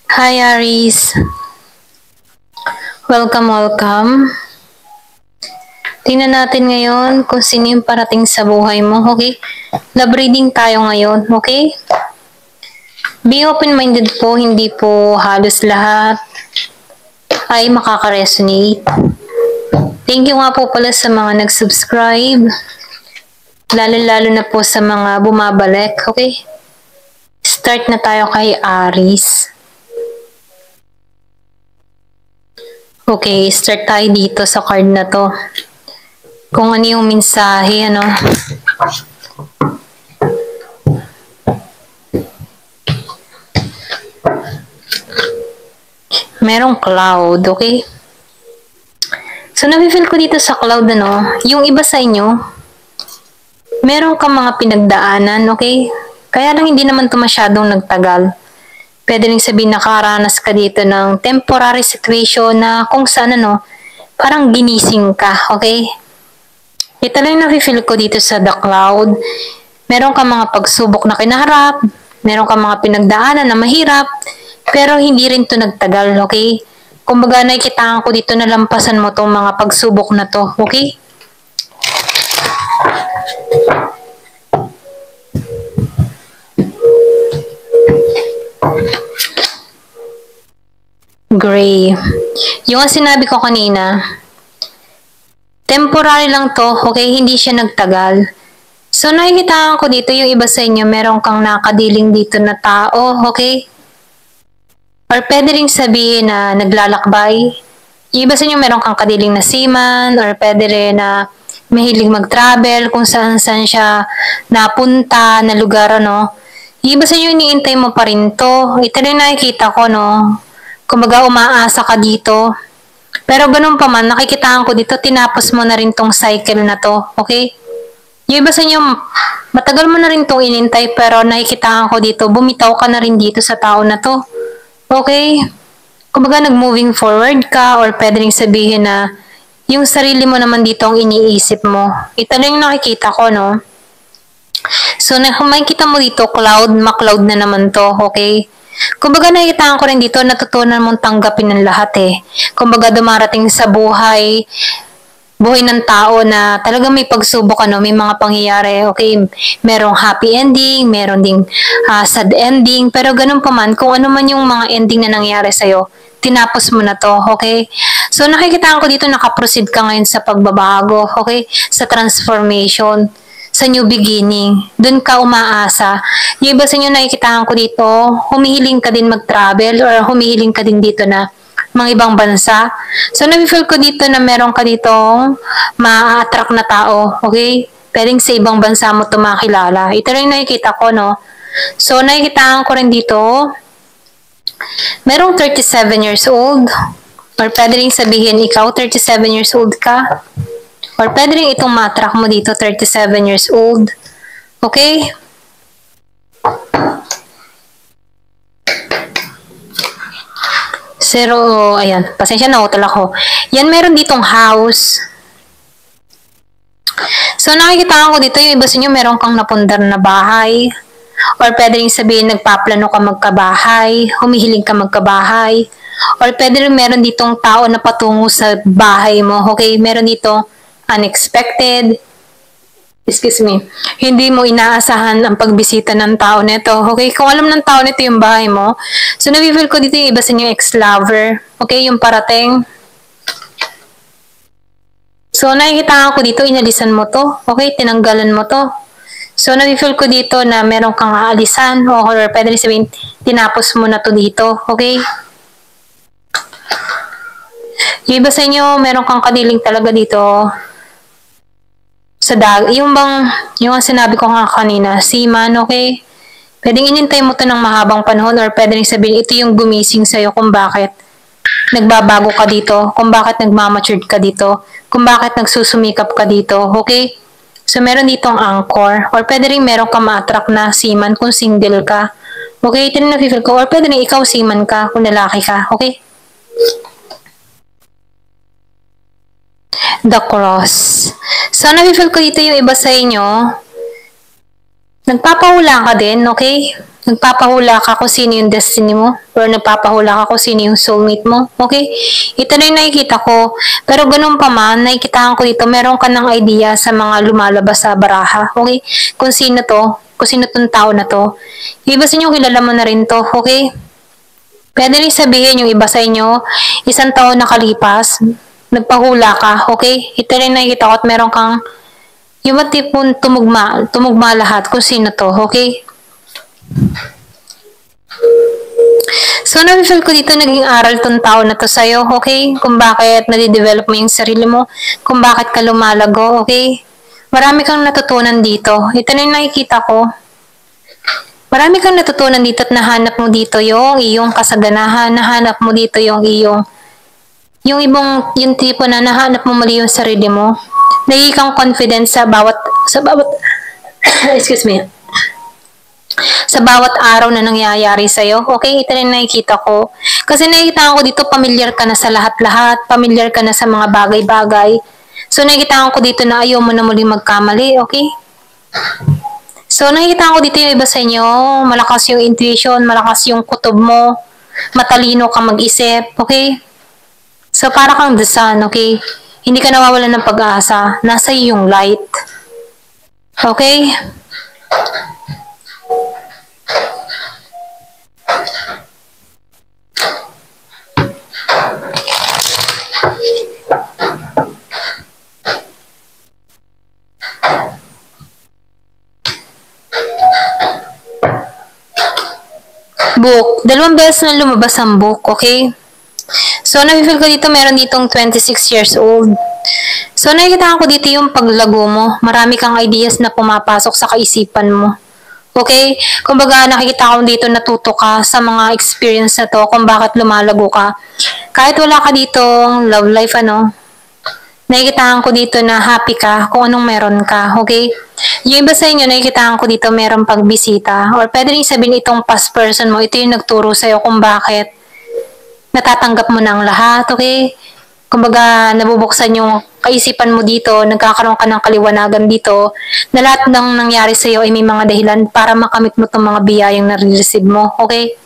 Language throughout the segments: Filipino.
Hi Aries, welcome. Tingnan natin ngayon kung sino yung parating sa buhay mo, okay? Love reading tayo ngayon, okay? Be open-minded po, hindi po halos lahat ay makaka-resonate. Thank you nga po pala sa mga nag-subscribe, lalo-lalo na po sa mga bumabalik, okay? Start na tayo kay Aries. Okay, start tayo dito sa card na to. Kung ano yung mensahe, ano? Merong cloud, okay? So, nafe-feel ko dito sa cloud, ano, yung iba sa inyo, meron kang mga pinagdaanan, okay? Kaya lang hindi naman to masyadong nagtagal. Pwede rin sabihin nakaranas ka dito ng temporary situation na kung saan, ano, parang ginising ka, okay? Ito lang yung nafe-feel ko dito sa The Cloud. Meron kang mga pagsubok na kinaharap, meron kang mga pinagdaanan na mahirap, pero hindi rin to nagtagal, okay? Kumbaga, nakikitaan ko dito na lampasan mo tong mga pagsubok na to, okay? Gray. Yung sinabi ko kanina, temporary lang to, okay? Hindi siya nagtagal. So, nakikitaan ko dito yung iba sa inyo, meron kang nakadiling dito na tao, okay? Or pwede rin sabihin na naglalakbay. Yung iba sa inyo meron kang kadiling na seaman, or pwede rin na mahilig mag-travel, kung saan-saan siya napunta, na lugar, ano. Yung iba sa inyo, iniintay mo pa rin to. Ito rin nakikita ko, no. Kumbaga, umaasa ka dito. Pero ganun pa man, nakikitaan ko dito, tinapos mo na rin tong cycle na to, okay? Yung iba sa inyo, matagal mo na rin tong inintay, pero nakikitaan ko dito, bumitaw ka na rin dito sa tao na to. Okay? Kumbaga nag-moving forward ka, or pwede rin sabihin na yung sarili mo naman dito ang iniisip mo. Ito na yung nakikita ko, no? So, makikita mo dito, cloud, ma-cloud na naman to, okay? Kumbaga nakikita ko rin dito, natutunan mong tanggapin ng lahat eh. Kumbaga dumarating sa buhay ng tao na talagang may pagsubok, ano, may mga pangyayari, okay, merong happy ending, meron ding sad ending, pero ganun pa man, kung ano man yung mga ending na nangyari sa'yo, tinapos mo na to, okay? So, nakikita ko dito, nakaproceed ka ngayon sa pagbabago, okay? Sa transformation, sa new beginning, dun ka umaasa. Yung iba sa inyo nakikita ko dito, humihiling ka din mag-travel, or humihiling ka din dito na mga ibang bansa. So, nafe-feel ko dito na meron ka ditong ma-attract na tao, okay? Pwedeng sa ibang bansa mo ito makilala. Ito rin nakikita ko, no? So, nakikita ko rin dito, merong 37 years old, or pwede rin sabihin ikaw, 37 years old ka, or pwede rin itong ma-attract mo dito, 37 years old, okay? Zero, ayan, pasensya na, utol ako. Yan, meron ditong house. So, nakikita ko dito, yung iba sa inyo, meron kang napundar na bahay. Or pwede rin sabihin, nagpaplano ka magkabahay, humihiling ka magkabahay. Or pwede rin meron ditong tao na patungo sa bahay mo. Okay, meron dito unexpected. Excuse me. Hindi mo inaasahan ang pagbisita ng tao nito. Okay, kung alam ng tao nito yung bahay mo, so nafe-feel ko dito yung iba sa inyo ex-lover. Okay, yung parating. So, nakikita ko dito, inalisan mo to. Okay, tinanggalan mo to. So, nafe-feel ko dito na meron kang aalisan, or pwede rin sabihin, tinapos mo na to dito. Okay? Yung iba sa inyo, meron kang kadiling talaga dito sa yung bang, yung sinabi ko nga kanina, seaman, okay? Pwedeng inintay mo to ng mahabang panahon, or pwede rin sabihin, ito yung gumising sa'yo kung bakit nagbabago ka dito, kung bakit nagmamatured ka dito, kung bakit nagsusumikap ka dito, okay? So, meron ditong anchor, or pwede rin meron ka ma-attract na seaman kung single ka. Okay, ito na nafe-feel ko, or pwede rin ikaw seaman ka kung lalaki ka, okay? The Cross. So, nafe-feel ko dito yung iba sa inyo, nagpapahula ka din, okay? Nagpapahula ka kung sino yung destiny mo or nagpapahula ka kung sino yung soulmate mo. Okay? Ito na yung nakikita ko. Pero ganun pa man, nakikitaan ko dito, meron ka ng idea sa mga lumalabas sa baraha. Okay? Kung sino to, kung sino tong tao na to. Yung iba sa inyo, kilala mo na rin to. Okay? Pwede rin sabihin yung iba sa inyo, isang taon nakalipas, nagpahula ka. Okay? Ito rin nakikita ko at meron kang yung matipon tumugma lahat kung sino to. Okay? So, na-feel ko dito naging aral tong tao na to sa'yo, okay? Kung bakit nadidevelop mo yung sarili mo, kung bakit ka lumalago, okay? Marami kang natutunan dito. Ito na yung nakikita ko. Marami kang natutunan dito at nahanap mo dito yung iyong kasaganahan, nahanap mo dito yung yung tipo na nahanap mo mali yung sarili mo. Nagiging kang confident sa bawat excuse me, sa bawat araw na nangyayari sa'yo. Okay, ito rin nakikita ko. Kasi nakikita ko dito, familiar ka na sa lahat-lahat, familiar ka na sa mga bagay-bagay. So, nakikita ko dito na ayaw mo na muli magkamali, okay? So, nakikita ko dito yung iba sa inyo, malakas yung intuition, malakas yung kutob mo, matalino ka mag-isip, okay? So, para kang the sun, okay? Hindi ka nawawalan ng pag-asa, nasa iyo yung light. Okay? Book. 2 beses na lumabas ang book, okay? So, na-feel ko dito, meron ditong 26 years old. So, nakikita ko dito yung paglago mo. Marami kang ideas na pumapasok sa kaisipan mo. Okay? Kumbaga, nakikita ko dito natuto ka sa mga experience na to kung bakit lumalago ka. Kahit wala ka dito love life, nakikita ko dito na happy ka kung anong meron ka. Okay? Yung iba sa inyo, nakikita ko dito meron pagbisita. Or pwede rin sabihin itong past person mo, ito yung nagturo sa'yo kung bakit natatanggap mo ng lahat, okay? Kumbaga, nabubuksan yung kaisipan mo dito, nagkakaroon ka ng kaliwanagan dito, na lahat ng nangyari sa'yo ay may mga dahilan para makamit mo itong mga biyayang nare-receive mo, okay?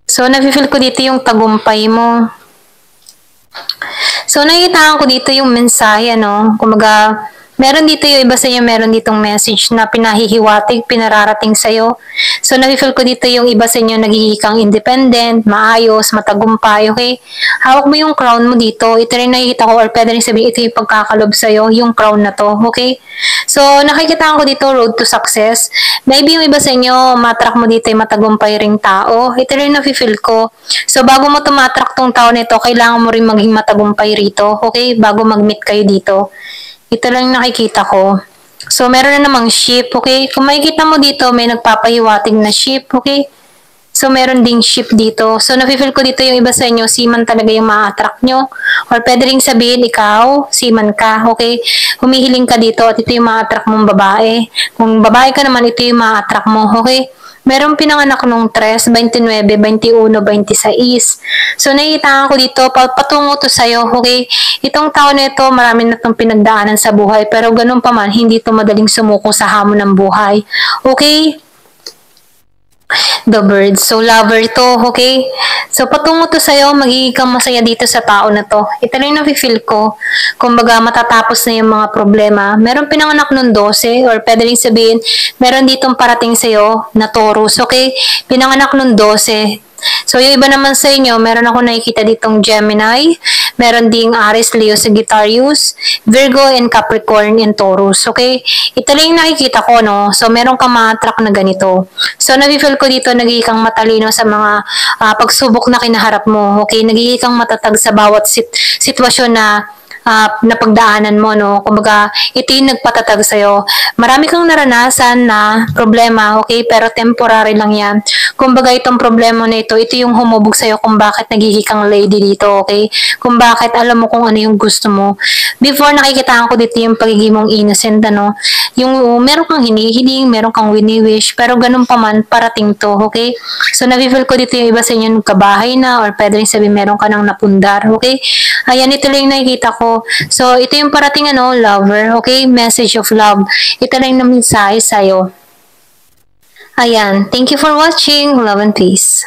So, nafe-feel ko dito yung tagumpay mo. So, nakikita ko dito yung mensahe, kumbaga, meron dito yung iba sa inyo, meron ditong message na pinahihiwatig, pinararating sa'yo. So, nafe-feel ko dito yung iba sa inyo nagiging independent, maayos, matagumpay, okay? Hawak mo yung crown mo dito. Ito rin nakikita ko, or pwede rin sabihin, ito yung pagkakalob sa'yo, yung crown na to, okay? So, nakikita ko dito, road to success. Maybe yung iba sa inyo, matrak mo dito yung matagumpay ring tao. Ito rin nafe-feel ko. So, bago mo tumatrak tong tao nito, kailangan mo rin maging matagumpay rito, okay? Bago mag-meet kayo dito. Ito lang nakikita ko. So, meron na namang ship, okay? Kung makikita mo dito, may nagpapahiwatig na ship, okay? So, meron ding ship dito. So, nafe-feel ko dito yung iba sa inyo, seaman talaga yung ma-attract nyo. Or pwede rin sabihin, ikaw, seaman ka, okay? Humihiling ka dito at ito yung ma-attract mong babae. Kung babae ka naman, ito yung ma-attract mo, okay? Merong pinanganak nung 3, 29, 21, 26. So, nakikita ko dito, patungo to sa'yo, okay? Itong tao na ito, marami na itong pinagdaanan sa buhay, pero ganun pa man, hindi ito madaling sumuko sa hamon ng buhay. Okay? The bird. So, lover to, okay? So, patungo to sa'yo, magiging kang masaya dito sa tao na to. Ito lang yung nafe-feel ko. Kumbaga, matatapos na yung mga problema. Meron pinanganak nung 12, or pwede rin sabihin, meron ditong parating sa'yo na Taurus, okay? Pinanganak nung 12. So, yung iba naman sa inyo, meron ako nakikita ditong Gemini, meron ding Aries, Leo, Sagittarius, Virgo, and Capricorn, and Taurus, okay? Ito lang yung nakikita ko, no? So, meron kang ma-attract na ganito. So, nafe-feel ko dito, nagiging kang matalino sa mga pagsubok na kinaharap mo, okay? Nagiging kang matatag sa bawat sitwasyon na napagdaanan mo, no? Kumbaga, ito yung nagpatatag sa'yo. Marami kang naranasan na problema, okay? Pero temporary lang yan. Kumbaga, itong problema na ito yung humubog sa'yo kung bakit nagiging kang lady dito, okay? Kung bakit alam mo kung ano yung gusto mo. Before, nakikita ko dito yung pagiging mong innocent, yung meron kang hinihiling, meron kang wini-wish, pero ganun pa man, parating to, okay? So, nafe-feel ko dito yung iba sa inyo nagkabahay na, or pwede rin sabihin meron ka ng napundar, okay? Ayan, ito lang yung nakikita ko. So, ito yung parating lover, okay? Message of love. Ito lang yung mensahe sa'yo. Ayan, thank you for watching. Love and peace.